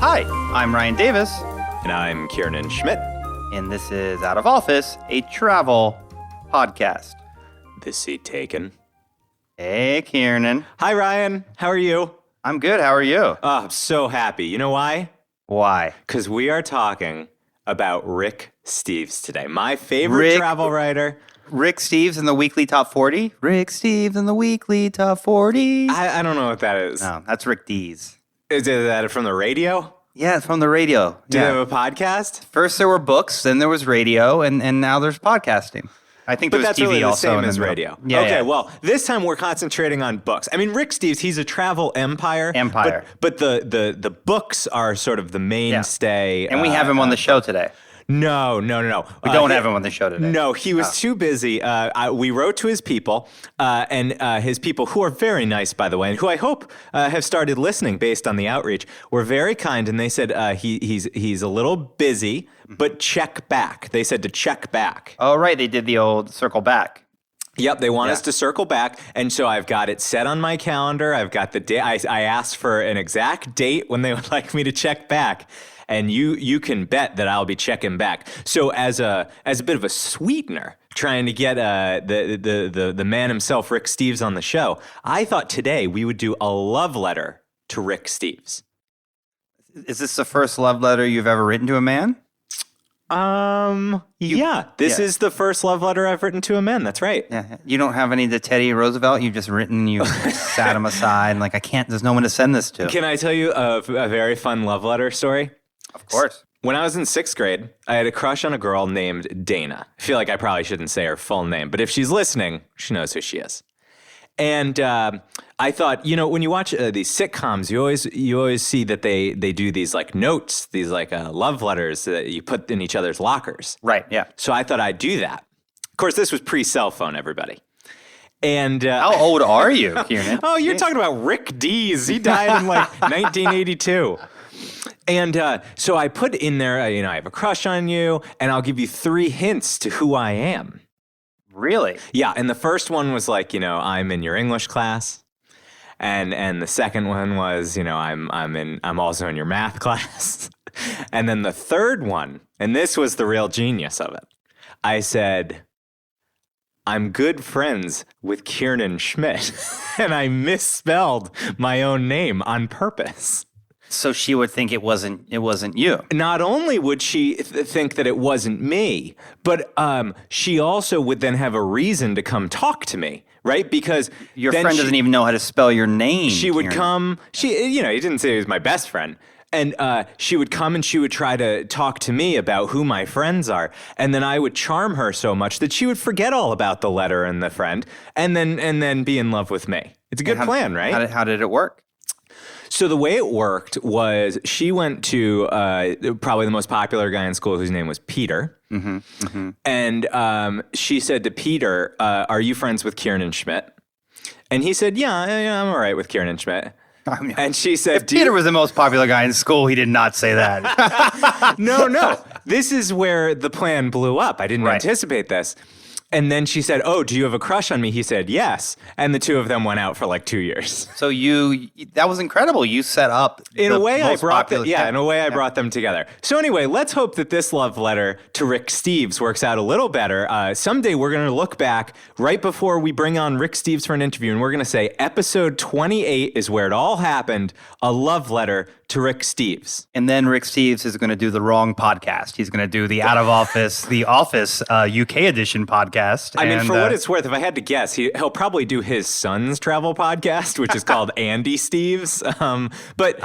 Hi, I'm Ryan Davis. And I'm Kiernan Schmidt. And this is Out of Office, a travel podcast. This seat taken. Hey, Kiernan. Hi, Ryan. How are you? I'm good. How are you? Oh, I'm so happy. You know why? Why? Because we are talking about Rick Steves today, my favorite travel writer. Rick Steves in the weekly top 40? Rick Steves in the weekly top 40. I don't know what that is. No, that's Rick Dees. Is it that from the radio? Yeah, it's from the radio. Do they have a podcast? First there were books, then there was radio, and now there's podcasting. I think But there's that's TV really the also same in the as middle. radio. Yeah, okay, yeah. well, this time we're concentrating on books. I mean, Rick Steves, he's a travel empire. But the books are sort of the mainstay. And we have him on the show today. No. We don't have him on the show today. No, he was too busy. We wrote to his people, and his people, who are very nice, by the way, and who I hope have started listening based on the outreach, were very kind, and they said he's a little busy, but check back. They said to check back. Oh, right. They did the old circle back. Yep, they want us to circle back, and so I've got it set on my calendar. I've got the day. I asked for an exact date when they would like me to check back. And you can bet that I'll be checking back. So as a bit of a sweetener, trying to get the man himself, Rick Steves, on the show, I thought today we would do a love letter to Rick Steves. Is this the first love letter you've ever written to a man? This is the first love letter I've written to a man. That's right. Yeah. You don't have any to Teddy Roosevelt? You've just written, you sat him aside, and like, I can't, there's no one to send this to. Can I tell you a very fun love letter story? Of course. When I was in 6th grade, I had a crush on a girl named Dana. I feel like I probably shouldn't say her full name, but if she's listening, she knows who she is. And I thought, when you watch these sitcoms, you always see that they do these like notes, these like love letters that you put in each other's lockers. Right, yeah. So I thought I'd do that. Of course, this was pre-cell phone, everybody. And how old are you, Kiernan? Oh, you're talking about Rick Dees. He died in like 1982. And so I put in there, I have a crush on you, and I'll give you 3 hints to who I am. Really? Yeah, and the first one was like, I'm in your English class, and the second one was, I'm also in your math class, and then the third one, and this was the real genius of it. I said, I'm good friends with Kiernan Schmidt, and I misspelled my own name on purpose. So she would think it wasn't you. Not only would she think that it wasn't me, but she also would then have a reason to come talk to me, right? Because your friend doesn't even know how to spell your name. She would come. He didn't say he was my best friend. And she would come and she would try to talk to me about who my friends are. And then I would charm her so much that she would forget all about the letter and the friend and then be in love with me. It's a good plan, right? How did it work? So the way it worked was she went to probably the most popular guy in school whose name was Peter. Mm-hmm, mm-hmm. And she said to Peter, are you friends with Kiernan Schmidt? And he said, yeah, I'm all right with Kiernan Schmidt. And she said, if Peter was the most popular guy in school, he did not say that. No. This is where the plan blew up. I didn't anticipate this. And then she said, oh, do you have a crush on me? He said, yes. And the two of them went out for like 2 years. So that was incredible. You set up in a way I brought them together. So anyway, let's hope that this love letter to Rick Steves works out a little better. Someday we're going to look back right before we bring on Rick Steves for an interview, and we're going to say episode 28 is where it all happened, a love letter to Rick Steves. And then Rick Steves is going to do the wrong podcast. He's going to do the Out of Office, the Office UK edition podcast. I mean, for what it's worth, if I had to guess, he'll probably do his son's travel podcast, which is called Andy Steves.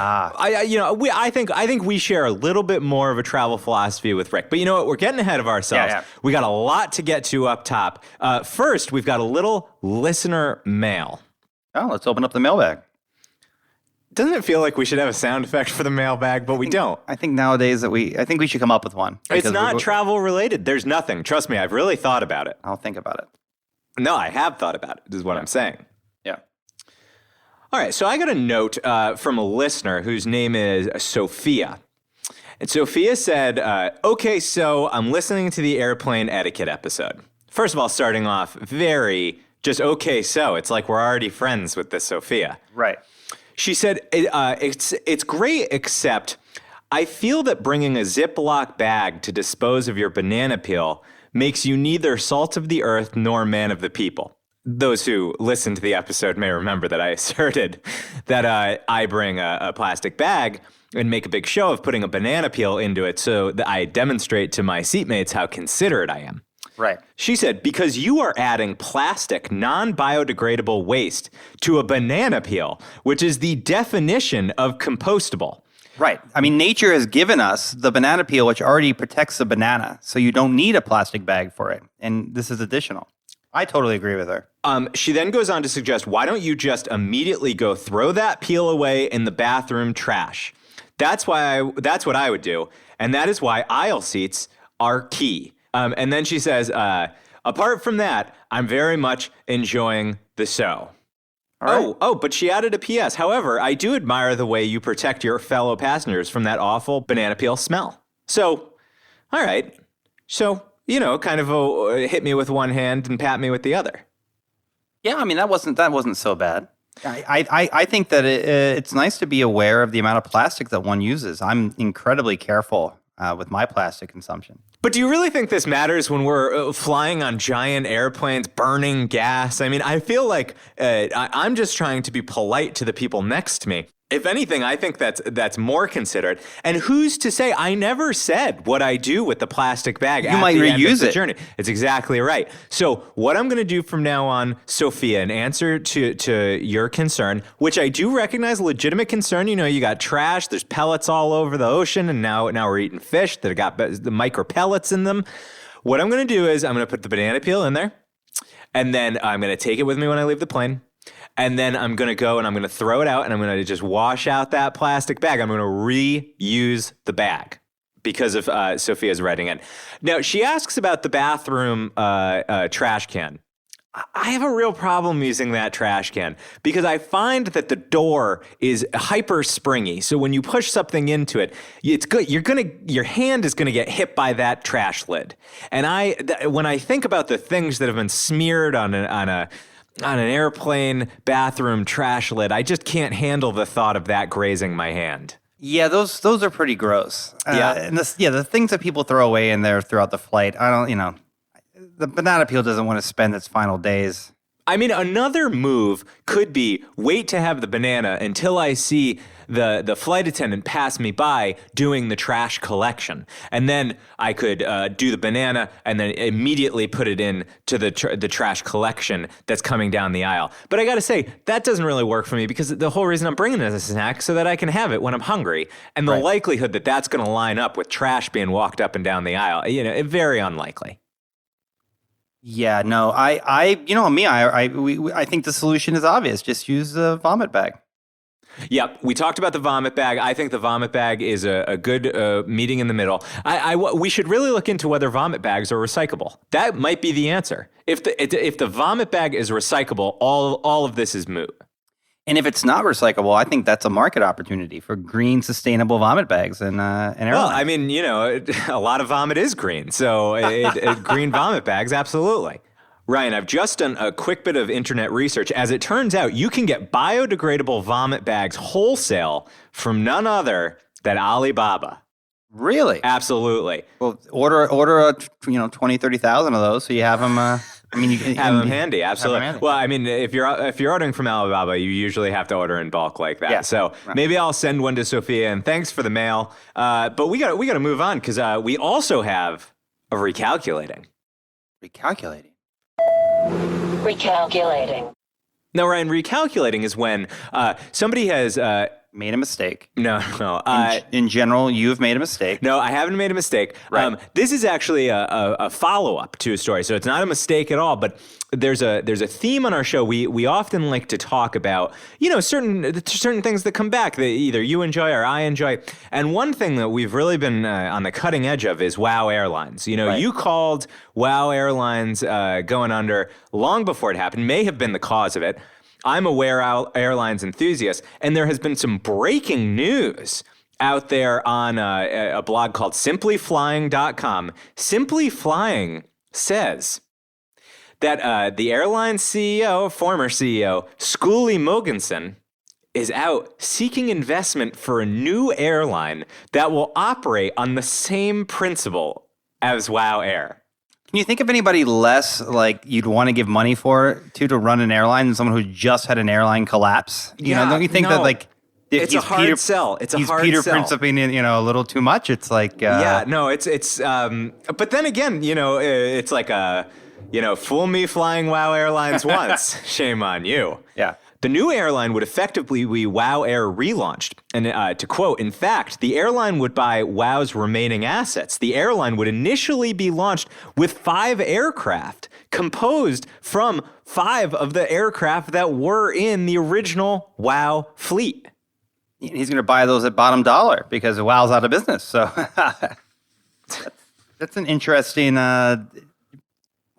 I think we share a little bit more of a travel philosophy with Rick. But you know what? We're getting ahead of ourselves. Yeah. We got a lot to get to up top. First, we've got a little listener mail. Oh, let's open up the mailbag. Doesn't it feel like we should have a sound effect for the mailbag, but we don't? I think nowadays I think we should come up with one. It's not travel related. There's nothing. Trust me, I've really thought about it. I'll think about it. No, I have thought about it, is what I'm saying. Yeah. All right, so I got a note from a listener whose name is Sophia. And Sophia said, okay, so I'm listening to the airplane etiquette episode. First of all, starting off very just okay, so it's like we're already friends with this Sophia. Right. She said, it's great, except I feel that bringing a Ziploc bag to dispose of your banana peel makes you neither salt of the earth nor man of the people. Those who listen to the episode may remember that I asserted that I bring a plastic bag and make a big show of putting a banana peel into it so that I demonstrate to my seatmates how considerate I am. Right. She said, because you are adding plastic, non-biodegradable waste to a banana peel, which is the definition of compostable. Right. I mean, nature has given us the banana peel, which already protects the banana. So you don't need a plastic bag for it. And this is additional. I totally agree with her. She then goes on to suggest, why don't you just immediately go throw that peel away in the bathroom trash? That's what I would do. And that is why aisle seats are key. And then she says, apart from that, I'm very much enjoying the show. Right. But she added a PS. However, I do admire the way you protect your fellow passengers from that awful banana peel smell. So, all right. So, kind of hit me with one hand and pat me with the other. Yeah, I mean, that wasn't so bad. I think that it's nice to be aware of the amount of plastic that one uses. I'm incredibly careful with my plastic consumption. But do you really think this matters when we're flying on giant airplanes, burning gas? I mean, I feel like I'm just trying to be polite to the people next to me. If anything, I think that's more considerate. And who's to say? I never said what I do with the plastic bag. You might reuse the it. Journey. It's exactly right. So what I'm going to do from now on, Sophia, in answer to your concern, which I do recognize a legitimate concern. You got trash. There's pellets all over the ocean, and now we're eating fish that have got the micro pellets in them. What I'm going to do is I'm going to put the banana peel in there, and then I'm going to take it with me when I leave the plane. And then I'm going to go and I'm going to throw it out and I'm going to just wash out that plastic bag. I'm going to reuse the bag because of Sophia's writing in. Now, she asks about the bathroom trash can. I have a real problem using that trash can because I find that the door is hyper springy. So when you push something into it, it's good. Your hand is going to get hit by that trash lid. And when I think about the things that have been smeared on an airplane bathroom trash lid, I just can't handle the thought of that grazing my hand. Yeah, those are pretty gross. Yeah. And the things that people throw away in there throughout the flight, the banana peel doesn't want to spend its final days. I mean, another move could be wait to have the banana until I see the flight attendant pass me by doing the trash collection. And then I could do the banana and then immediately put it in to the trash collection that's coming down the aisle. But I got to say, that doesn't really work for me because the whole reason I'm bringing it as a snack so that I can have it when I'm hungry. And the likelihood that that's going to line up with trash being walked up and down the aisle, very unlikely. Yeah, no, I think the solution is obvious. Just use the vomit bag. Yep, we talked about the vomit bag. I think the vomit bag is a good meeting in the middle. We should really look into whether vomit bags are recyclable. That might be the answer. If the vomit bag is recyclable, all of this is moot. And if it's not recyclable, I think that's a market opportunity for green, sustainable vomit bags and airlines. Well, I mean, a lot of vomit is green, so green vomit bags, absolutely. Ryan, I've just done a quick bit of internet research. As it turns out, you can get biodegradable vomit bags wholesale from none other than Alibaba. Really? Absolutely. Well, order 20, 30,000 of those so you have them. You can have them handy. Absolutely. Handy. Well, I mean, if you're ordering from Alibaba, you usually have to order in bulk like that. Yeah. So maybe I'll send one to Sophia. And thanks for the mail. But we got to move on because we also have a recalculating. Recalculating. Recalculating. Now, Ryan, recalculating is when somebody has made a mistake. No. In general, you've made a mistake. No, I haven't made a mistake. Right. This is actually a follow-up to a story, so it's not a mistake at all. But there's a theme on our show. We often like to talk about certain things that come back that either you enjoy or I enjoy. And one thing that we've really been on the cutting edge of is WOW Airlines. You called WOW Airlines going under long before it happened. May have been the cause of it. I'm a WOW Airlines enthusiast, and there has been some breaking news out there on a blog called simplyflying.com. Simply Flying says that the airline CEO, former CEO, Skuli Mogensen, is out seeking investment for a new airline that will operate on the same principle as WOW Air. Can you think of anybody less like you'd want to give money for to run an airline than someone who just had an airline collapse? You know, don't you think that like it's a hard sell. It's a hard Peter sell. Principing, a little too much. It's like it's but then again, it's like fool me flying WOW Airlines once, shame on you. Yeah. The new airline would effectively be WOW Air relaunched. And to quote, in fact, the airline would buy WOW's remaining assets. The airline would initially be launched with 5 aircraft, composed from 5 of the aircraft that were in the original WOW fleet. He's going to buy those at bottom dollar because WOW's out of business. So that's an interesting...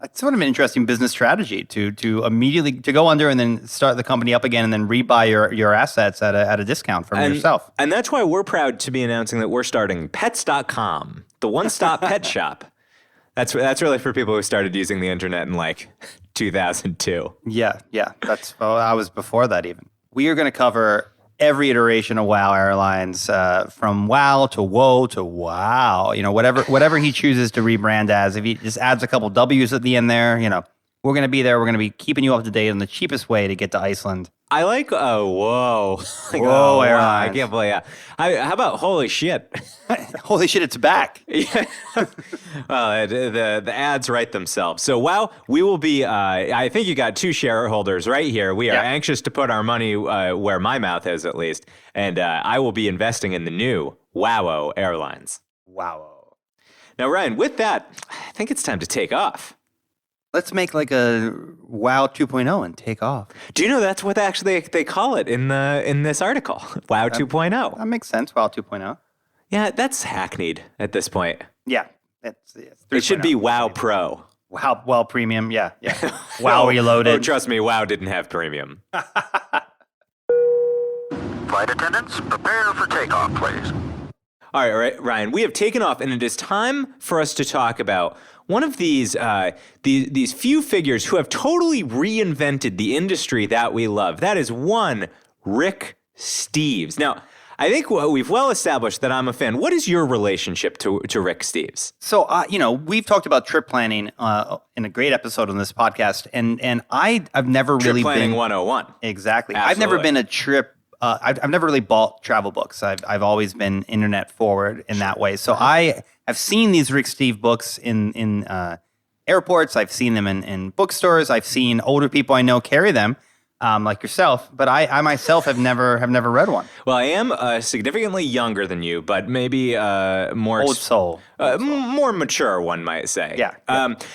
It's sort of an interesting business strategy to immediately to go under and then start the company up again and then rebuy your assets at a discount from yourself. And that's why we're proud to be announcing that we're starting Pets.com, the one-stop pet shop. That's really for people who started using the internet in like 2002. Yeah. I was before that even. We are going to cover every iteration of WOW Airlines, from WOW to WOW to WOW. Whatever he chooses to rebrand as. If he just adds a couple W's at the end there, we're going to be there. We're going to be keeping you up to date on the cheapest way to get to Iceland. I like WOW. WOW Airlines. I can't believe it. How about holy shit? Holy shit, it's back. Yeah. Well, the ads write themselves. So WOW, we will be, I think you got 2 shareholders right here. We are anxious to put our money where my mouth is, at least. And I will be investing in the new WOW Airlines. Wow. Now, Ryan, with that, I think it's time to take off. Let's make like a WOW 2.0 and take off. Do you know that's what actually they call it in this article? WOW 2.0. That makes sense. WOW 2.0. Yeah, that's hackneyed at this point. Yeah. It should be WOW Pro. WOW Premium. Yeah. WOW Reloaded. Oh, trust me, WOW didn't have premium. Flight attendants, prepare for takeoff, please. All right, Ryan, we have taken off, and it is time for us to talk about one of these few figures who have totally reinvented the industry that we love. That is one, Rick Steves. Now, I think we've well established that I'm a fan. What is your relationship to Rick Steves? So, we've talked about trip planning in a great episode on this podcast, and I've never Trip really planning been 101. Exactly. Absolutely. I've never been a trip. I've never really bought travel books. I've always been internet forward in that way. So I have seen these Rick Steves books in airports. I've seen them in bookstores. I've seen older people I know carry them, like yourself. But I myself have never read one. Well, I am significantly younger than you, but maybe more Old soul. More mature, one might say. Yeah.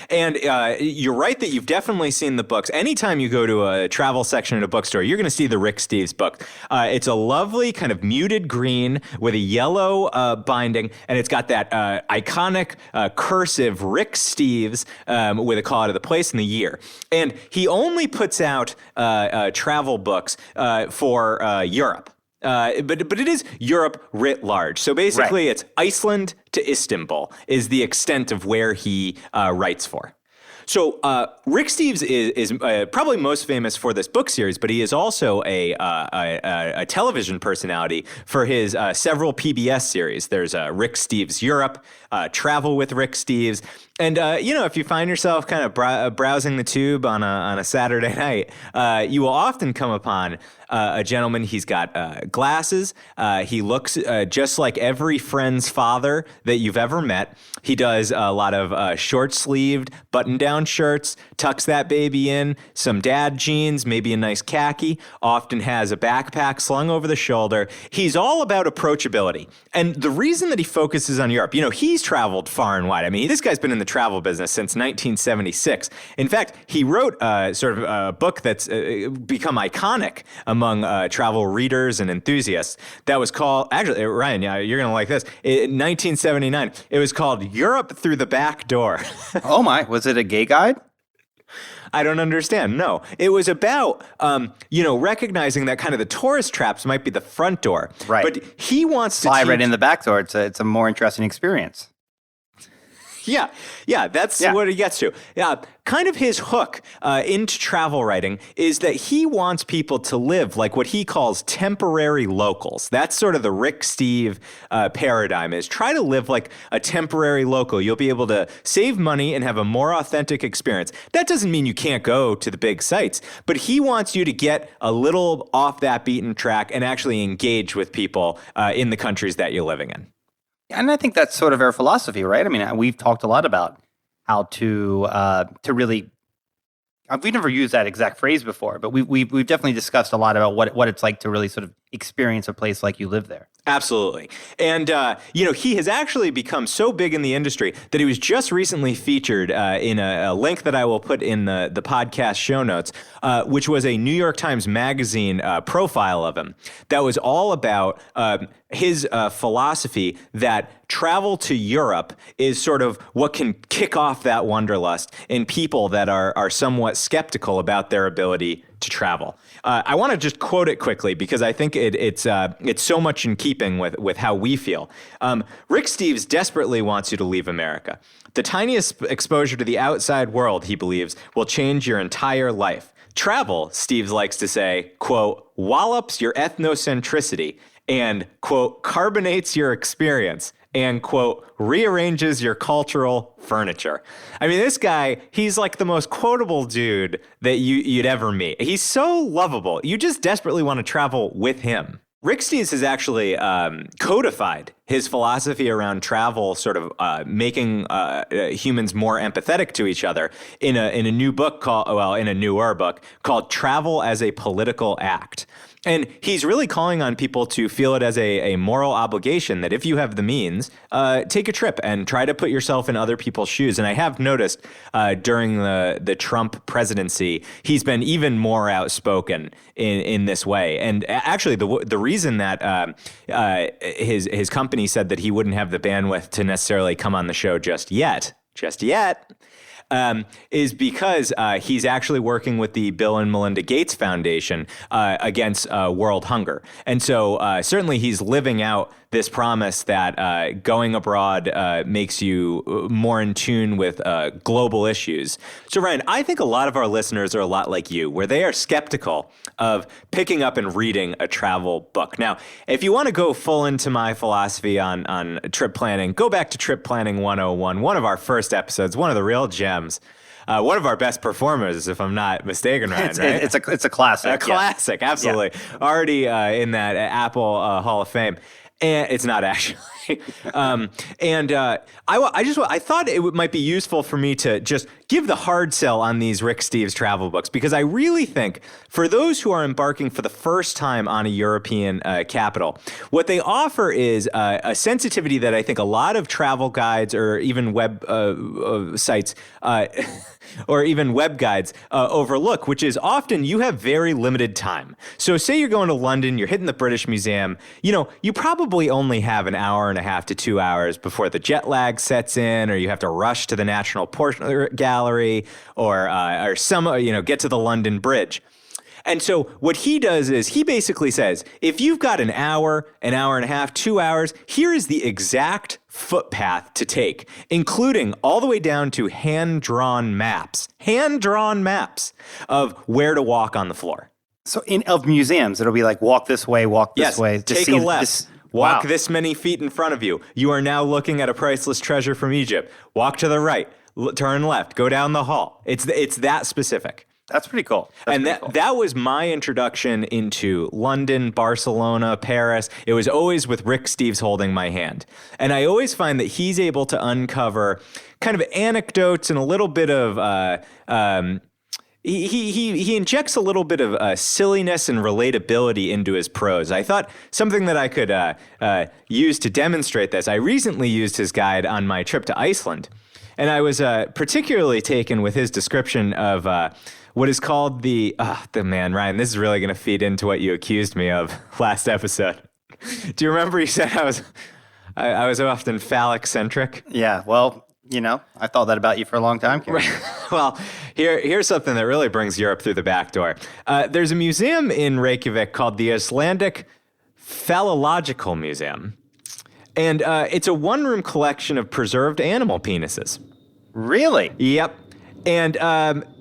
And you're right that you've definitely seen the books. Anytime you go to a travel section at a bookstore, you're going to see the Rick Steves book. It's a lovely kind of muted green with a yellow binding, and it's got that iconic cursive Rick Steves with a call out of the place and the year. And he only puts out travel books for Europe. But it is Europe writ large. So basically, It's Iceland to Istanbul is the extent of where he writes for. So Rick Steves is probably most famous for this book series, but he is also a television personality for his several PBS series. There's Rick Steves Europe, Travel with Rick Steves. And, if you find yourself kind of browsing the tube on a Saturday night, you will often come upon a gentleman. He's got glasses. He looks just like every friend's father that you've ever met. He does a lot of short-sleeved, button-down shirts, tucks that baby in, some dad jeans, maybe a nice khaki, often has a backpack slung over the shoulder. He's all about approachability. And the reason that he focuses on Europe, he's traveled far and wide. I mean, this guy's been in the travel business since 1976. In fact, he wrote sort of a book that's become iconic among travel readers and enthusiasts. That was called, actually, Ryan, you're going to like this. In 1979, it was called Europe Through the Back Door. Oh my, was it a gay guide? I don't understand. No, it was about, recognizing that kind of the tourist traps might be the front door. Right. But he wants to fly right in the back door. It's a more interesting experience. Yeah, that's what he gets to. Kind of his hook into travel writing is that he wants people to live like what he calls temporary locals. That's sort of the Rick Steve paradigm, is try to live like a temporary local. You'll be able to save money and have a more authentic experience. That doesn't mean you can't go to the big sites, but he wants you to get a little off that beaten track and actually engage with people in the countries that you're living in. And I think that's sort of our philosophy, right? I mean, we've talked a lot about how to really. We've never used that exact phrase before, but we've definitely discussed a lot about what it's like to really sort of experience a place like you live there. Absolutely. And, he has actually become so big in the industry that he was just recently featured in a link that I will put in the podcast show notes, which was a New York Times Magazine profile of him that was all about his philosophy that travel to Europe is sort of what can kick off that wanderlust in people that are somewhat skeptical about their ability to travel. I want to just quote it quickly because I think it's so much in keeping with how we feel. Rick Steves desperately wants you to leave America. The tiniest exposure to the outside world, he believes, will change your entire life. Travel, Steves likes to say, quote, wallops your ethnocentricity and, quote, carbonates your experience and, quote, rearranges your cultural furniture. I mean, this guy, he's like the most quotable dude that you'd ever meet. He's so lovable. You just desperately want to travel with him. Rick Steves has actually codified his philosophy around travel, sort of making humans more empathetic to each other in a newer book called Travel as a Political Act. And he's really calling on people to feel it as a moral obligation that if you have the means, take a trip and try to put yourself in other people's shoes. And I have noticed during the Trump presidency, he's been even more outspoken in this way. And actually, the reason that his company said that he wouldn't have the bandwidth to necessarily come on the show just yet, is because he's actually working with the Bill and Melinda Gates Foundation against world hunger. And so certainly he's living out this promise that going abroad makes you more in tune with global issues. So Ryan, I think a lot of our listeners are a lot like you, where they are skeptical of picking up and reading a travel book. Now, if you want to go full into my philosophy on trip planning, go back to Trip Planning 101, one of our first episodes, one of the real gems. One of our best performers, if I'm not mistaken, Ryan, right? It's a classic. A classic, absolutely. Yeah. Already in that Apple Hall of Fame. And it's not actually. I thought it might be useful for me to just give the hard sell on these Rick Steves travel books, because I really think for those who are embarking for the first time on a European capital, what they offer is a sensitivity that I think a lot of travel guides or even web sites or even web guides overlook, which is often you have very limited time. So say you're going to London, you're hitting the British Museum, you probably only have an hour and a half to 2 hours before the jet lag sets in, or you have to rush to the National Portrait Gallery or get to the London Bridge. And so what he does is he basically says, if you've got an hour and a half, 2 hours, here is the exact footpath to take, including all the way down to hand-drawn maps of where to walk on the floor. So of museums, it'll be like, walk this way, walk this way. Take a left. Walk this many feet in front of you. You are now looking at a priceless treasure from Egypt. Walk to the right, turn left, go down the hall. It's that specific. That's pretty cool. That was my introduction into London, Barcelona, Paris. It was always with Rick Steves holding my hand. And I always find that he's able to uncover kind of anecdotes and a little bit of He injects a little bit of silliness and relatability into his prose. I thought something that I could use to demonstrate this. I recently used his guide on my trip to Iceland, and I was particularly taken with his description of what is called Ryan, this is really going to feed into what you accused me of last episode. Do you remember you said I was often phallic-centric? Yeah, well, I thought that about you for a long time, Karen. Right. Well, here's something that really brings Europe through the back door. There's a museum in Reykjavik called the Icelandic Phallological Museum. And it's a one-room collection of preserved animal penises. Really? Yep. And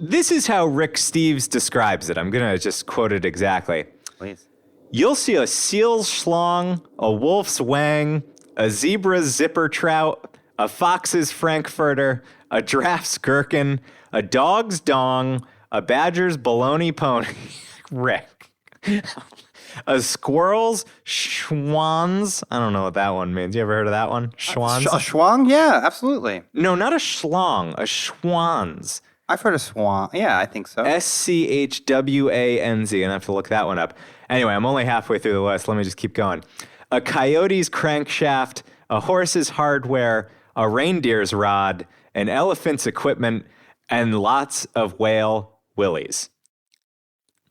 this is how Rick Steves describes it. I'm going to just quote it exactly. Please. You'll see a seal's schlong, a wolf's wang, a zebra's zipper trout, a fox's frankfurter, a giraffe's gherkin, a dog's dong, a badger's baloney pony. Rick. A squirrel's schwans. I don't know what that one means. You ever heard of that one? Schwans? A schwang? Yeah, absolutely. No, not a schlong, a schwans. I've heard of swan. Yeah, I think so. Schwanz, and I have to look that one up. Anyway, I'm only halfway through the list. Let me just keep going. A coyote's crankshaft, a horse's hardware, a reindeer's rod, an elephant's equipment, and lots of whale willies.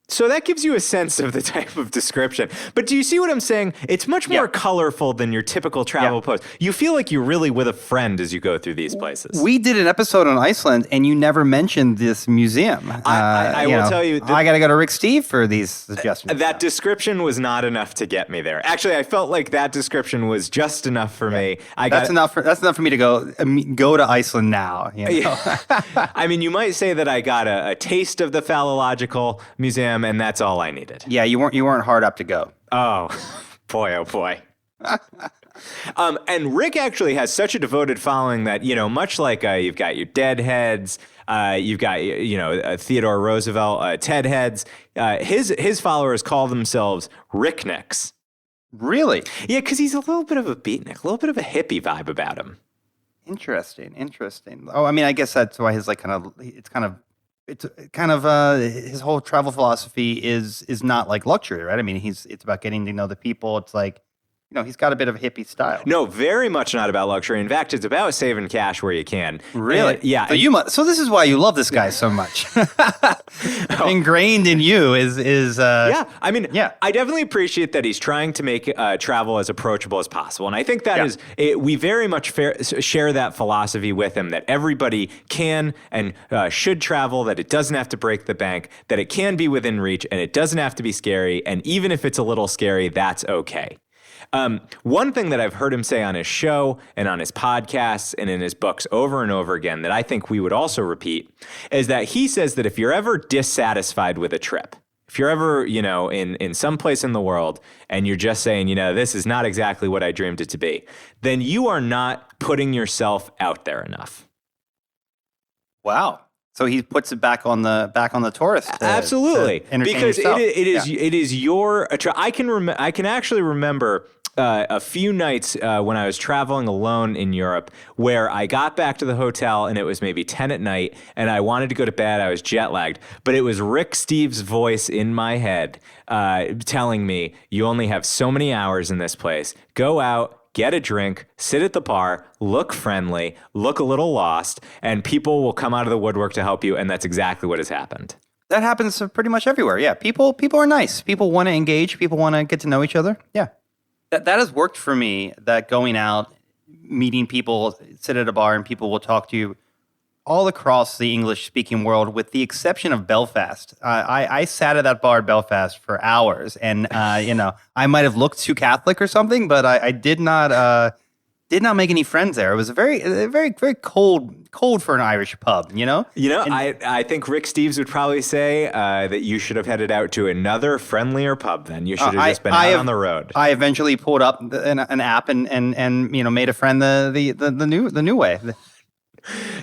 So that gives you a sense of the type of description. But do you see what I'm saying? It's much more colorful than your typical travel post. You feel like you're really with a friend as you go through these places. We did an episode on Iceland, and you never mentioned this museum. I will tell you. I got to go to Rick Steve for these suggestions. That description was not enough to get me there. Actually, I felt like that description was just enough for me. That's enough for me to go to Iceland now. You know? I mean, you might say that I got a taste of the phallological museum, and that's all I needed. Yeah, you weren't hard up to go. Oh boy. And Rick actually has such a devoted following that, much like you've got your Deadheads, you've got, Theodore Roosevelt, Ted Heads, his followers call themselves Ricknicks. Really? Yeah, because he's a little bit of a beatnik, a little bit of a hippie vibe about him. Interesting. Oh, I mean, I guess that's why his his whole travel philosophy is not like luxury, right? I mean, it's about getting to know the people. It's like, he's got a bit of a hippie style. No, very much not about luxury. In fact, it's about saving cash where you can. Really? Yeah. So this is why you love this guy so much. Ingrained in you is yeah. I mean, yeah. I definitely appreciate that he's trying to make travel as approachable as possible. And I think that we very much share that philosophy with him, that everybody can and should travel, that it doesn't have to break the bank, that it can be within reach, and it doesn't have to be scary. And even if it's a little scary, that's okay. One thing that I've heard him say on his show and on his podcasts and in his books over and over again that I think we would also repeat is that he says that if you're ever dissatisfied with a trip, if you're ever, in some place in the world and you're just saying, this is not exactly what I dreamed it to be, then you are not putting yourself out there enough. Wow. So he puts it back on the tourist. Absolutely, because it is your. I can actually remember a few nights when I was traveling alone in Europe where I got back to the hotel and it was maybe 10 at night and I wanted to go to bed. I was jet lagged, but it was Rick Steves' voice in my head telling me, "You only have so many hours in this place. Go out. Get a drink, sit at the bar, look friendly, look a little lost, and people will come out of the woodwork to help you." And that's exactly what has happened. That happens pretty much everywhere. Yeah, people are nice. People want to engage. People want to get to know each other. Yeah, that has worked for me. That going out, meeting people, sit at a bar, and people will talk to you all across the English-speaking world, with the exception of Belfast. I sat at that bar at Belfast for hours, and I might have looked too Catholic or something, but I did not make any friends there. It was a very, very, very cold for an Irish pub. I think Rick Steves would probably say that you should have headed out to another friendlier pub. Then you should have just been out on the road. I eventually pulled up an app and made a friend the new way.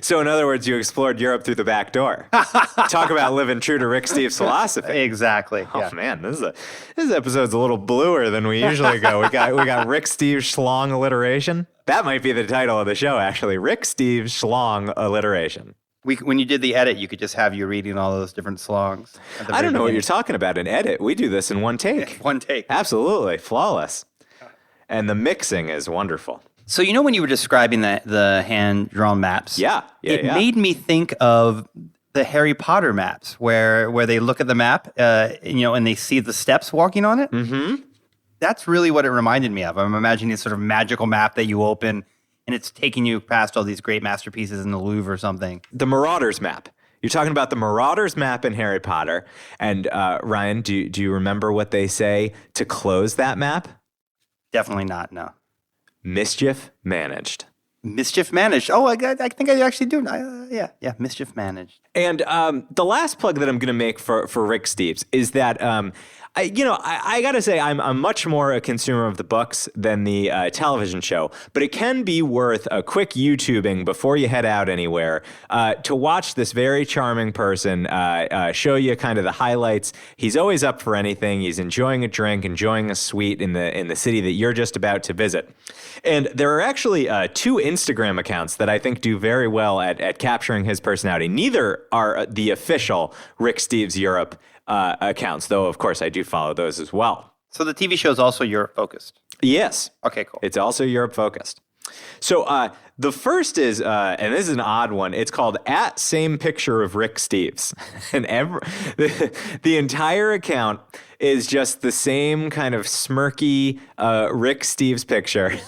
So in other words, you explored Europe through the back door. Talk about living true to Rick Steves' philosophy. Exactly. Oh man, this episode's a little bluer than we usually go. We got Rick Steves' schlong alliteration. That might be the title of the show, actually. Rick Steves' schlong alliteration. When you did the edit, you could just have you reading all those different songs. I don't know what you're talking about in edit. We do this in one take. One take. Absolutely. Flawless. And the mixing is wonderful. So when you were describing the hand-drawn maps, it made me think of the Harry Potter maps where they look at the map, and they see the steps walking on it. Mm-hmm. That's really what it reminded me of. I'm imagining this sort of magical map that you open, and it's taking you past all these great masterpieces in the Louvre or something. The Marauders map. You're talking about the Marauders map in Harry Potter. And Ryan, do you remember what they say to close that map? Definitely not, no. Mischief Managed. Mischief Managed. Oh, I think I actually do. Yeah, Mischief Managed. And the last plug that I'm going to make for Rick Steves is that I got to say I'm much more a consumer of the books than the television show, but it can be worth a quick YouTubing before you head out anywhere to watch this very charming person show you kind of the highlights. He's always up for anything. He's enjoying a drink, enjoying a sweet in the city that you're just about to visit. And there are actually 2 Instagram accounts that I think do very well at capturing his personality. Neither are the official Rick Steves Europe accounts, though, of course, I do follow those as well. So the TV show is also Europe focused. Yes. Okay, cool. It's also Europe focused. So the first is, and this is an odd one, it's called @same picture of Rick Steves. And the entire account is just the same kind of smirky Rick Steves picture.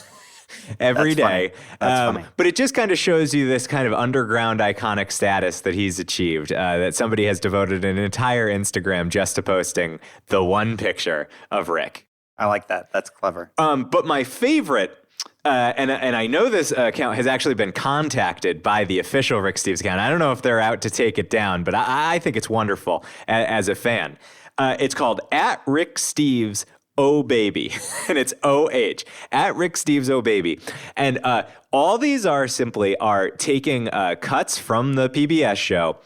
Every day. That's funny. But it just kind of shows you this kind of underground iconic status that he's achieved, that somebody has devoted an entire Instagram just to posting the one picture of Rick. I like that. That's clever. But my favorite, and I know this account has actually been contacted by the official Rick Steves account. I don't know if they're out to take it down, but I think it's wonderful as a fan. It's called @RickSteves Oh Baby, and it's OH, @RickSteves Oh Baby. And all these are simply taking cuts from the PBS show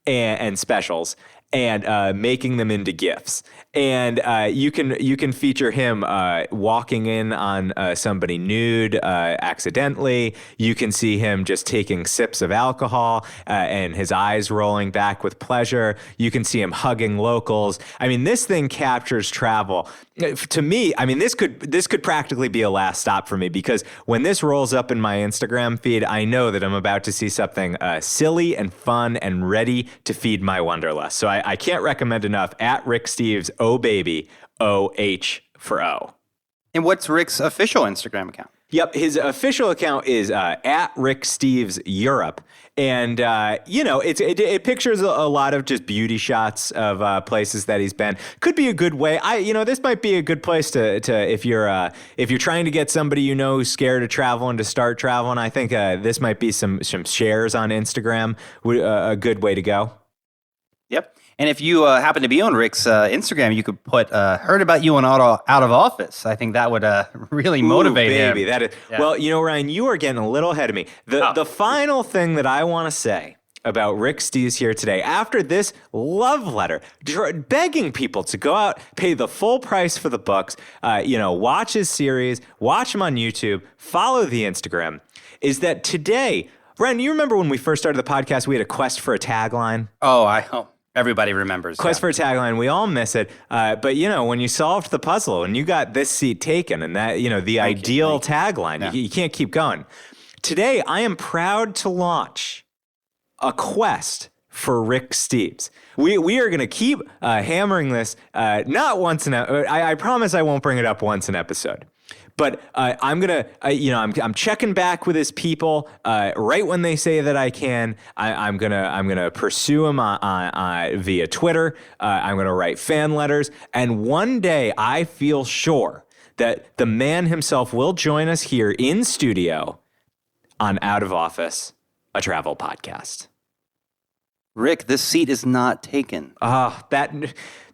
and specials and making them into GIFs. And you can feature him walking in on somebody nude accidentally. You can see him just taking sips of alcohol and his eyes rolling back with pleasure. You can see him hugging locals. I mean, this thing captures travel. To me, I mean, this could practically be a last stop for me, because when this rolls up in my Instagram feed, I know that I'm about to see something silly and fun and ready to feed my wanderlust. So I can't recommend enough @RickSteves Oh Baby, OH for O. And what's Rick's official Instagram account? Yep, his official account is @RickSteves Europe. And, it pictures a lot of just beauty shots of places that he's been. Could be a good way. This might be a good place to if you're trying to get somebody who's scared of traveling to start traveling. I think this might be some shares on Instagram, a good way to go. Yep. And if you happen to be on Rick's Instagram, you could put "heard about you on out of office." I think that would really motivate him. That is. Yeah. Well, Ryan, you are getting a little ahead of me. The final thing that I want to say about Rick Steves here today, after this love letter, begging people to go out, pay the full price for the books, watch his series, watch him on YouTube, follow the Instagram, is that today, Ryan, you remember when we first started the podcast, we had a quest for a tagline? Oh, I hope. Everybody remembers. Quest for a tagline. We all miss it. But, when you solved the puzzle and you got this seat taken and that, the ideal tagline, you can't keep going. Today, I am proud to launch a quest for Rick Steves. We are going to keep hammering this, not once I promise I won't bring it up once an episode. But I'm gonna, I'm checking back with his people right when they say that I can. I'm gonna pursue him via Twitter. I'm gonna write fan letters, and one day I feel sure that the man himself will join us here in studio on Out of Office, a travel podcast. Rick, this seat is not taken.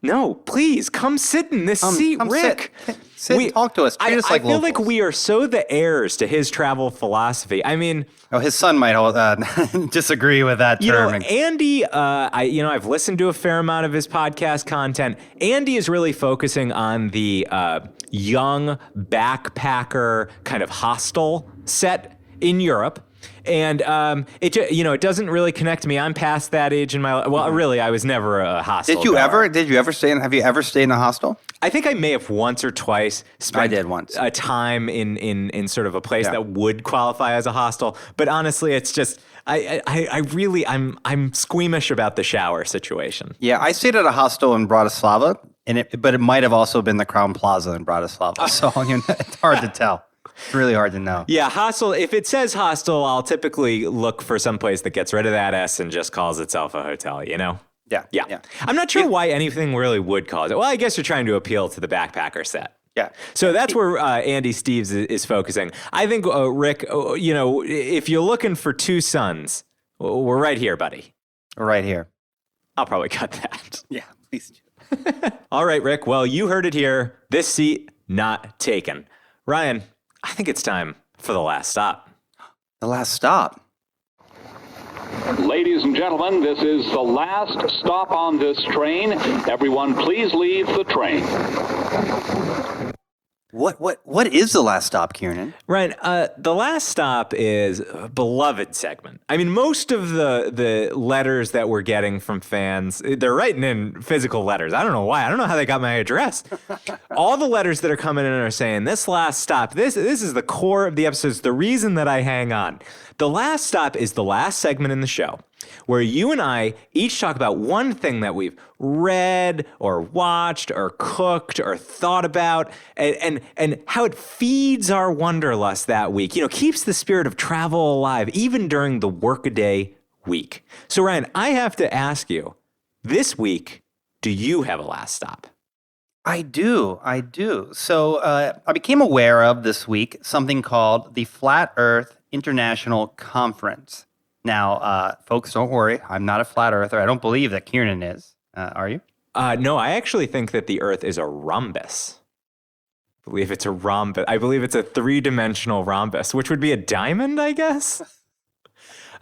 No, please come sit in this seat, Rick. Sit, talk to us. Treat us like I feel locals. like we are so the heirs to his travel philosophy. I mean, his son might disagree with that term. Andy, I've listened to a fair amount of his podcast content. Andy is really focusing on the young backpacker kind of hostel set in Europe. And it doesn't really connect to me. I'm past that age in my life. Well, really, I was never a hostel. Did you ever stay in? Have you ever stayed in a hostel? I think I may have once or twice spent I did once. a time in sort of a place that would qualify as a hostel. But honestly, it's just I'm squeamish about the shower situation. Yeah, I stayed at a hostel in Bratislava, but it might have also been the Crown Plaza in Bratislava. So it's hard to tell. It's really hard to know. Yeah, hostel. If it says hostel, I'll typically look for some place that gets rid of that S and just calls itself a hotel, Yeah. I'm not sure why anything really would call it. Well, I guess you're trying to appeal to the backpacker set. Yeah. So that's where Andy Steves is focusing. I think, Rick, if you're looking for two suns, we're right here, buddy. Right here. I'll probably cut that. Yeah, please do. All right, Rick. Well, you heard it here. This seat not taken. Ryan, I think it's time for the last stop. The last stop. Ladies and gentlemen, this is the last stop on this train. Everyone, please leave the train. What is the last stop, Kieran? Ryan, the last stop is a beloved segment. I mean, most of the letters that we're getting from fans, they're writing in physical letters. I don't know why. I don't know how they got my address. All the letters that are coming in are saying, this last stop, this is the core of the episodes, the reason that I hang on. The last stop is the last segment in the show where you and I each talk about one thing that we've read or watched or cooked or thought about and how it feeds our wanderlust that week, keeps the spirit of travel alive even during the workaday week. So Ryan, I have to ask you, this week, do you have a last stop? I do. So I became aware of this week something called the Flat Earth International Conference. Now, folks, don't worry. I'm not a flat earther. I don't believe that Kieran is. Are you? No, I actually think that the Earth is a rhombus. I believe it's a rhombus. I believe it's a three-dimensional rhombus, which would be a diamond, I guess.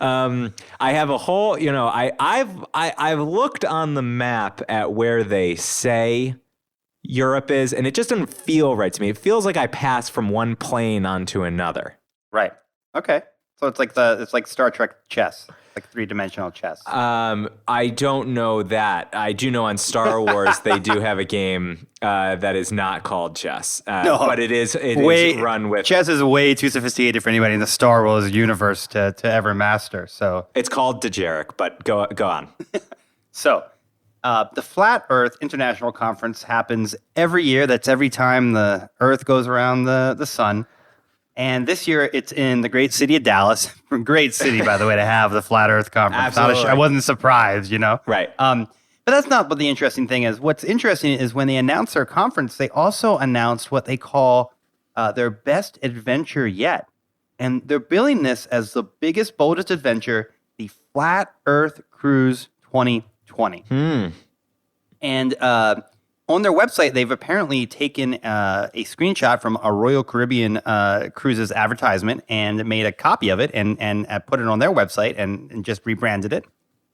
I have a whole, I've looked on the map at where they say Europe is, and it just doesn't feel right to me. It feels like I passed from one plane onto another. Right. Okay. So it's like Star Trek chess, like three-dimensional chess. I don't know that. I do know on Star Wars they do have a game that is not called chess, but it is run with chess is way too sophisticated for anybody in the Star Wars universe to ever master. So it's called Dejarik, but go on. So the Flat Earth International Conference happens every year. That's every time the Earth goes around the sun. And this year, it's in the great city of Dallas. Great city, by the way, to have the Flat Earth Conference. Absolutely. I wasn't surprised, Right. But that's not what the interesting thing is. What's interesting is when they announced their conference, they also announced what they call their best adventure yet. And they're billing this as the biggest, boldest adventure, the Flat Earth Cruise 2020. And on their website, they've apparently taken a screenshot from a Royal Caribbean cruises advertisement and made a copy of it and put it on their website and just rebranded it.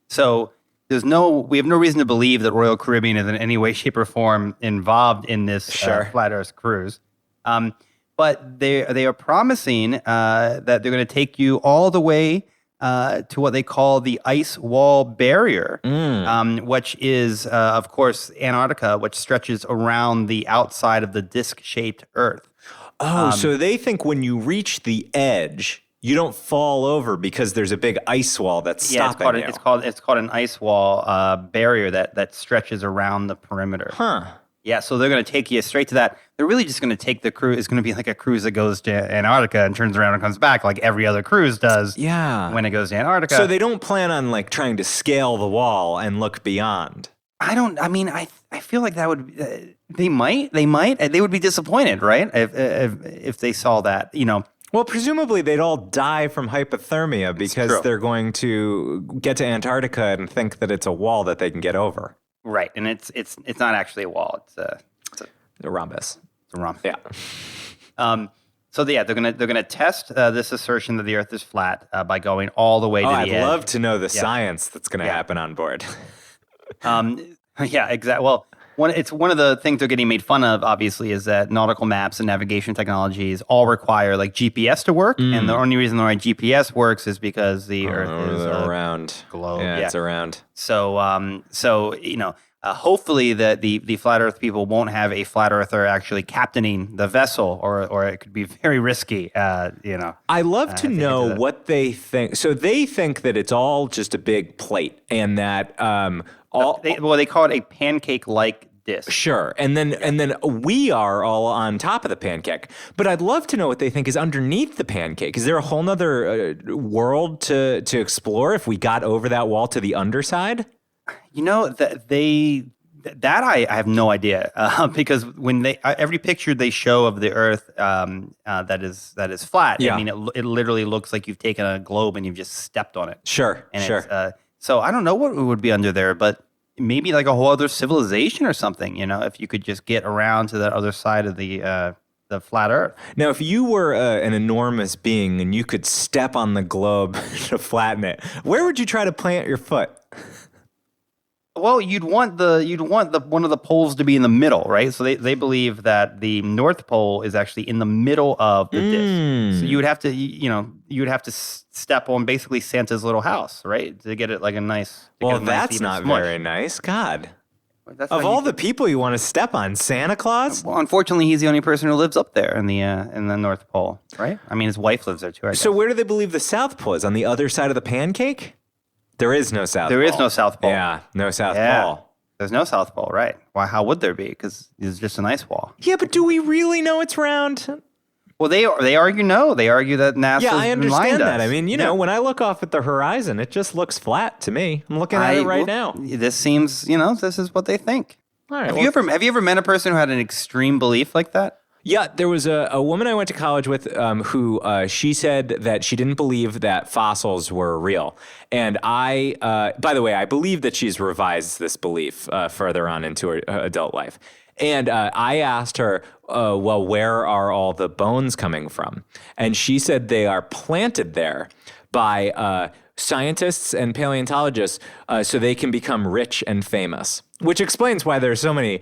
So we have no reason to believe that Royal Caribbean is in any way, shape, or form involved in this Flat Earth cruise. But they are promising that they're going to take you all the way to what they call the ice wall barrier, which is, of course, Antarctica, which stretches around the outside of the disc-shaped Earth. Oh, so they think when you reach the edge, you don't fall over because there's a big ice wall that's stopping you. It's called an ice wall barrier that stretches around the perimeter. Huh. Yeah, so they're going to take you straight to that. They're really just going to take the cruise. It's going to be like a cruise that goes to Antarctica and turns around and comes back like every other cruise does when it goes to Antarctica. So they don't plan on like trying to scale the wall and look beyond. I feel like that would, they might, they would be disappointed, right? If they saw that, Well, presumably they'd all die from hypothermia because they're going to get to Antarctica and think that it's a wall that they can get over. Right, and it's not actually a wall. It's a rhombus. It's a rhombus. Yeah. So they're gonna test this assertion that the Earth is flat by going all the way to the edge. I'd love to know the science that's going to happen on board. Yeah, exactly. Well, one of the things they're getting made fun of, obviously, is that nautical maps and navigation technologies all require like GPS to work, and the only reason why GPS works is because the Earth is around. Globe. Yeah, it's around. So, hopefully the flat Earth people won't have a flat earther actually captaining the vessel, or it could be very risky. I love to know what they think. So they think that it's all just a big plate, and that they call it a pancake-like disc. Sure, and then we are all on top of the pancake. But I'd love to know what they think is underneath the pancake. Is there a whole nother world to explore if we got over that wall to the underside? That they That I have no idea because when every picture they show of the Earth that is flat, Yeah. I mean it literally looks like you've taken a globe and you've just stepped on it. Sure, And sure. it's, so I don't know what would be under there, but maybe like a whole other civilization or something. If you could just get around to that other side of the flat Earth. Now, if you were an enormous being and you could step on the globe to flatten it, where would you try to plant your foot? Well, you'd want one of the poles to be in the middle, right? So they believe that the North Pole is actually in the middle of the disc. So you would have to step on basically Santa's little house, right, to get it like a nice. Well, that's not very nice. God, That's of how all you- the people you want to step on, Santa Claus. Well, unfortunately, he's the only person who lives up there in the North Pole, right? I mean, his wife lives there too. I guess. So where do they believe the South Pole is? On the other side of the pancake? There is no South Pole. There is no South Pole. Yeah, no South Yeah. Pole. There's no South Pole, right? Why? How would there be? Because it's just an ice wall. Yeah, but do we really know it's round? Well, they argue no. They argue that NASA. Yeah, I understand that. Us. I mean, when I look off at the horizon, it just looks flat to me. I'm looking at it right now. This seems, this is what they think. All right, Have well- you ever met a person who had an extreme belief like that? Yeah, there was a woman I went to college with who she said that she didn't believe that fossils were real. And by the way, I believe that she's revised this belief further on into her adult life. And I asked her, well, where are all the bones coming from? And she said they are planted there by scientists and paleontologists so they can become rich and famous, which explains why there's so many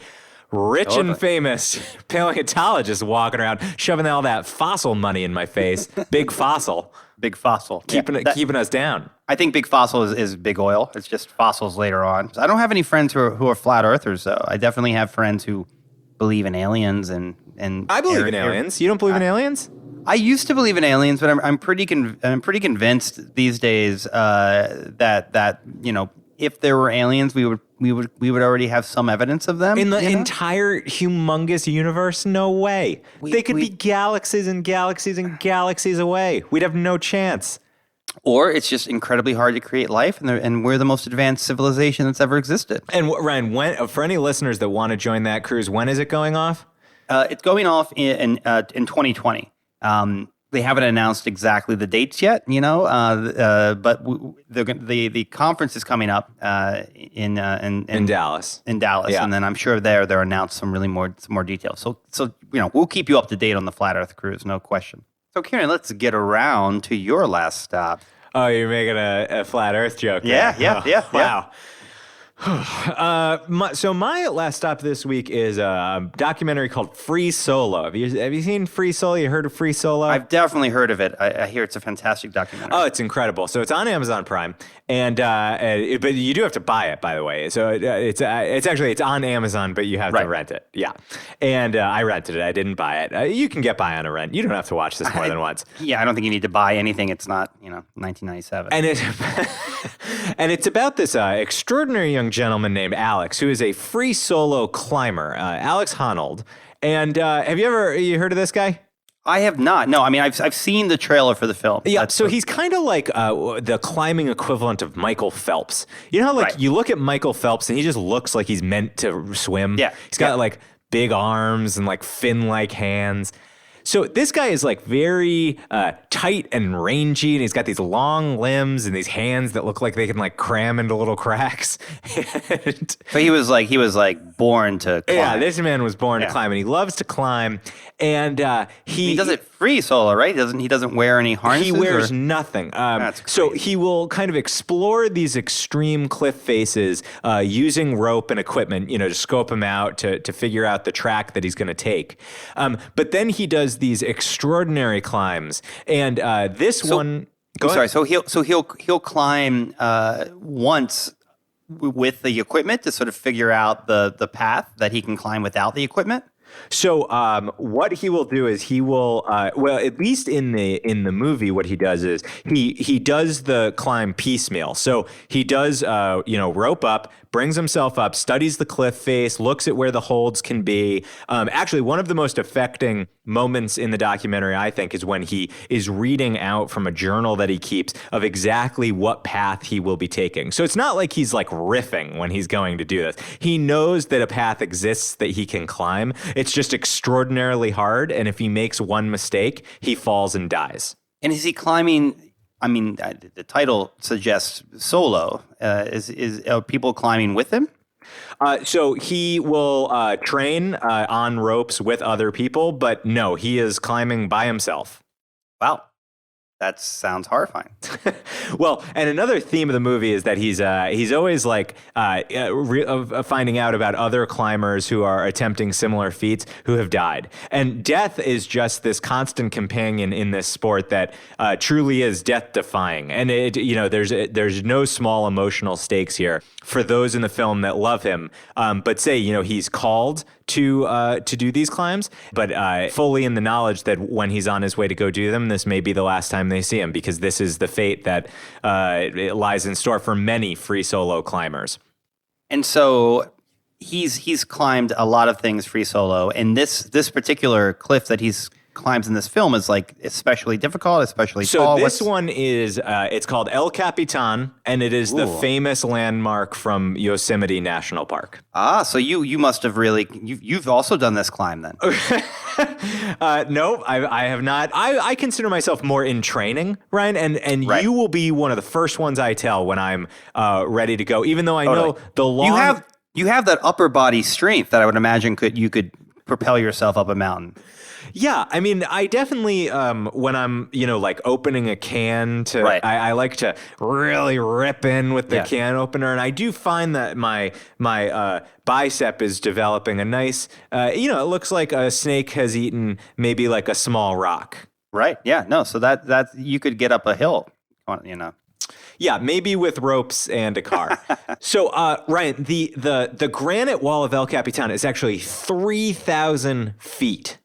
rich and famous paleontologists walking around shoving all that fossil money in my face. Big fossil. Big fossil. Keeping us down. I think big fossil is big oil. It's just fossils later on. I don't have any friends who are flat earthers, though. I definitely have friends who believe in aliens and I believe in aliens. You don't believe in aliens? I used to believe in aliens, but I'm pretty convinced these days that if there were aliens, we would already have some evidence of them In the entire humongous universe? No way. They could be galaxies and galaxies and galaxies away. We'd have no chance. Or it's just incredibly hard to create life, and we're the most advanced civilization that's ever existed. And Ryan, for any listeners that want to join that cruise, when is it going off? It's going off in 2020. They haven't announced exactly the dates yet, but the conference is coming up in Dallas. In Dallas, Yeah. and then I'm sure they'll announce some more details. So we'll keep you up to date on the Flat Earth cruise, no question. So Kieran, let's get around to your last stop. Oh, you're making a flat Earth joke. Yeah, there. yeah. Wow. So my last stop this week is a documentary called Free Solo. Have you seen Free Solo? You heard of Free Solo? I've definitely heard of it. I hear it's a fantastic documentary. Oh, it's incredible. So it's on Amazon Prime, but you do have to buy it, by the way. So it's on Amazon, but you have to rent it. Yeah, and I rented it. I didn't buy it. You can get by on a rent. You don't have to watch this more than once. Yeah, I don't think you need to buy anything. It's not 1997. And it's about this extraordinary young gentleman named Alex, who is a free solo climber, Alex Honnold. And have you heard of this guy? I have not. No, I mean, I've seen the trailer for the film. Yeah, so he's kind of like the climbing equivalent of Michael Phelps. You know how you look at Michael Phelps and he just looks like he's meant to swim? Yeah. He's got like big arms and like fin-like hands. So this guy is like very tight and rangy, and he's got these long limbs and these hands that look like they can like cram into little cracks. So he was like born to climb. Yeah, this man was born to climb, and he loves to climb. And he does it free solo, right? He doesn't wear any harnesses. He wears nothing. So he will kind of explore these extreme cliff faces using rope and equipment, to scope him out to figure out the track that he's going to take. But then he does these extraordinary climbs, and one. Sorry. So he'll climb once with the equipment to sort of figure out the path that he can climb without the equipment. So what he will do is he will at least in the movie, what he does is he does the climb piecemeal. So he does rope up, brings himself up, studies the cliff face, looks at where the holds can be. Actually, one of the most affecting moments in the documentary, I think, is when he is reading out from a journal that he keeps of exactly what path he will be taking. So it's not like he's like riffing when he's going to do this. He knows that a path exists that he can climb. It's just extraordinarily hard. And if he makes one mistake, he falls and dies. And is he climbing? I mean, the title suggests solo. Are people climbing with him? So he will train on ropes with other people, but no, he is climbing by himself. Wow. That sounds horrifying. Well, and another theme of the movie is that he's always like finding out about other climbers who are attempting similar feats who have died. And death is just this constant companion in this sport that truly is death defying. And there's no small emotional stakes here for those in the film that love him. But say, he's called to do these climbs, but fully in the knowledge that when he's on his way to go do them, this may be the last time they see him, because this is the fate that lies in store for many free solo climbers. And so he's climbed a lot of things free solo, and this particular cliff that he's climbs in this film is like especially difficult, especially tall. So this one is it's called El Capitan, and it is the famous landmark from Yosemite National Park. So you must have really you've also done this climb then. No, I have not. I consider myself more in training, Ryan, and Right. you will be one of the first ones I tell when I'm ready to go, even though I know the long... You have that upper body strength that I would imagine you could propel yourself up a mountain. Yeah, I mean, I definitely, when I'm, like opening a can to, Right. I like to really rip in with the can opener. And I do find that my bicep is developing a nice, it looks like a snake has eaten maybe like a small rock. Right. Yeah. No. So that you could get up a hill, Yeah, maybe with ropes and a car. So, Ryan, the granite wall of El Capitan is actually 3,000 feet.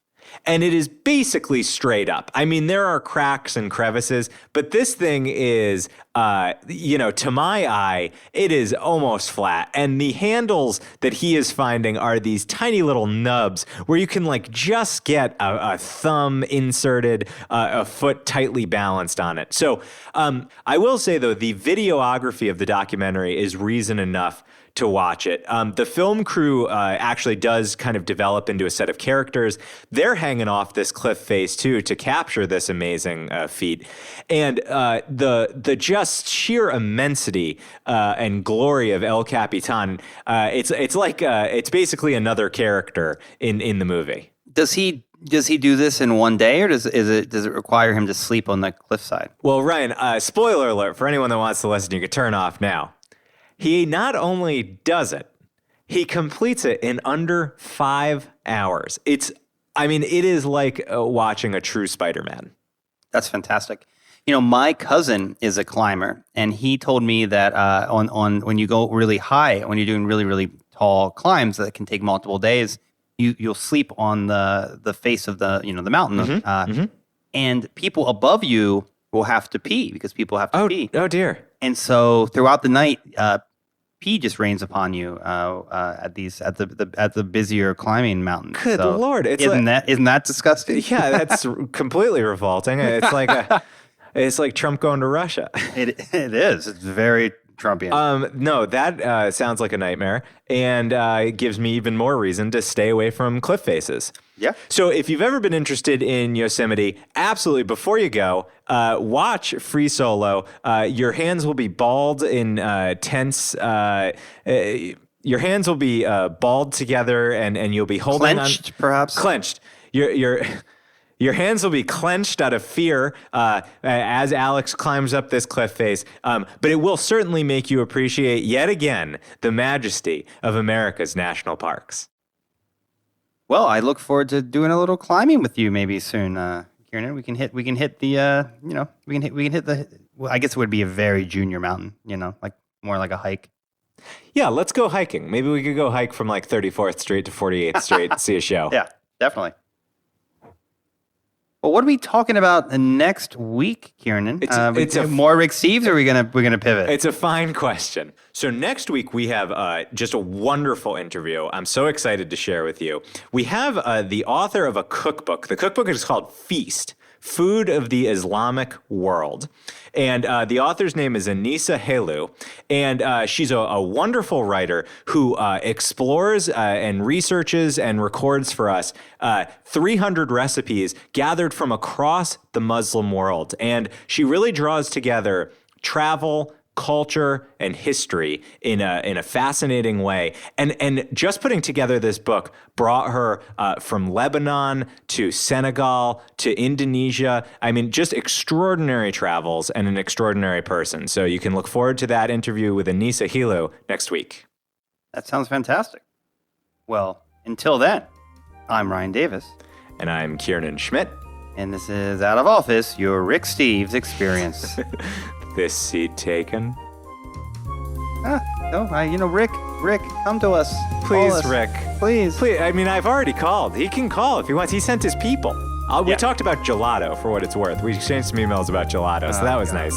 And it is basically straight up. I mean, there are cracks and crevices, but this thing is, to my eye, it is almost flat. And the handles that he is finding are these tiny little nubs where you can like just get a thumb inserted, a foot tightly balanced on it. So I will say, though, the videography of the documentary is reason enough to watch it. The film crew actually does kind of develop into a set of characters. They're hanging off this cliff face too to capture this amazing feat, and the just sheer immensity and glory of El Capitan. It's basically another character in the movie. Does he do this in one day, or does it require him to sleep on the cliffside? Well, Ryan, spoiler alert for anyone that wants to listen, you can turn off now. He not only does it, he completes it in under 5 hours. It is like watching a true Spider-Man. That's fantastic. My cousin is a climber, and he told me that on when you go really high, when you're doing really, really tall climbs that can take multiple days, you'll sleep on the face of the mountain, and people above you will have to pee because people have to pee. Oh dear. And so throughout the night, pee just rains upon you at the busier climbing mountains. Good Lord! Isn't that disgusting? Yeah, that's completely revolting. It's like Trump going to Russia. It is. It's very Trumpian. No, that sounds like a nightmare, and it gives me even more reason to stay away from cliff faces. Yeah. So if you've ever been interested in Yosemite, absolutely, before you go, watch Free Solo. Your hands will be balled in tense. Your hands will be balled together, and you'll be holding clenched, perhaps. Clenched. Your hands will be clenched out of fear as Alex climbs up this cliff face. But it will certainly make you appreciate yet again the majesty of America's national parks. Well, I look forward to doing a little climbing with you maybe soon, Kieran. We can hit the well, I guess it would be a very junior mountain, like more like a hike. Yeah, let's go hiking. Maybe we could go hike from like 34th Street to 48th Street and see a show. Yeah, definitely. Well, what are we talking about next week, Kieran? More Rick Steves, or we're gonna pivot? It's a fine question. So next week we have just a wonderful interview. I'm so excited to share with you. We have the author of a cookbook. The cookbook is called Feast: Food of the Islamic World. And the author's name is Anissa Helu. And she's a wonderful writer who explores and researches and records for us 300 recipes gathered from across the Muslim world. And she really draws together travel, culture, and history in a fascinating way. And just putting together this book brought her from Lebanon to Senegal to Indonesia. I mean, just extraordinary travels and an extraordinary person. So you can look forward to that interview with Anissa Helu next week. That sounds fantastic. Well, until then, I'm Ryan Davis. And I'm Kieran Schmidt. And this is Out of Office, your Rick Steves experience. This seat taken. Rick, come to us. Please, Call us. Rick. Please. I mean, I've already called. He can call if he wants. He sent his people. We Yeah. talked about gelato for what it's worth. We exchanged some emails about gelato, so that was nice.